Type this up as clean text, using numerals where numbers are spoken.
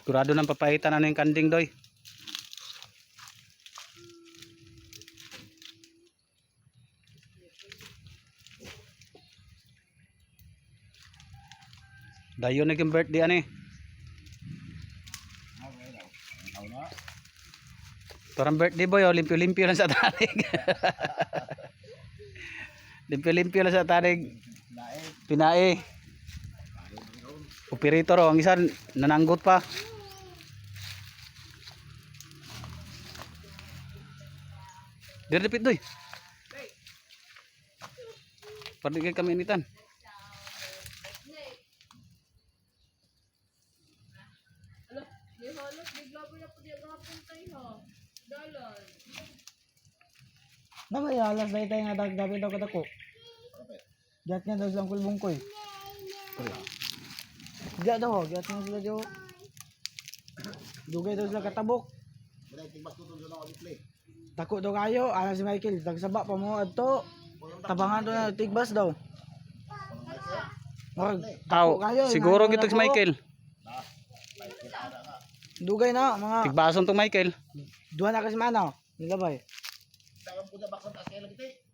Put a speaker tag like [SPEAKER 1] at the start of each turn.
[SPEAKER 1] Sigurado nang papaitan ano yung kanding doy. Dayon naging birthday ani. Parang birthday boy, oh, limpyo-limpyo lang sa tanig. Limpyo-limpyo lang sa tanig. Pinae. Operator oh, ang isa nananggot pa. Direpit doy. Pardigay kami initan.
[SPEAKER 2] Namay alas dahil tayo nga dagdabi daw kadako. Gat nga daw silang kulbungkoy. Gat daw, gat nga sila daw. Dugay daw sila katabok. Tako daw kayo, ana si Michael, tagsaba pa mo adto. Tabangan daw na tigbas daw.
[SPEAKER 1] Aw, siguro gito si Michael.
[SPEAKER 2] Dugay na mga
[SPEAKER 1] Tigbason tong Michael.
[SPEAKER 2] duha na kasi mana. Nilabay.
[SPEAKER 3] Dalam punya baksan tas kayak lagi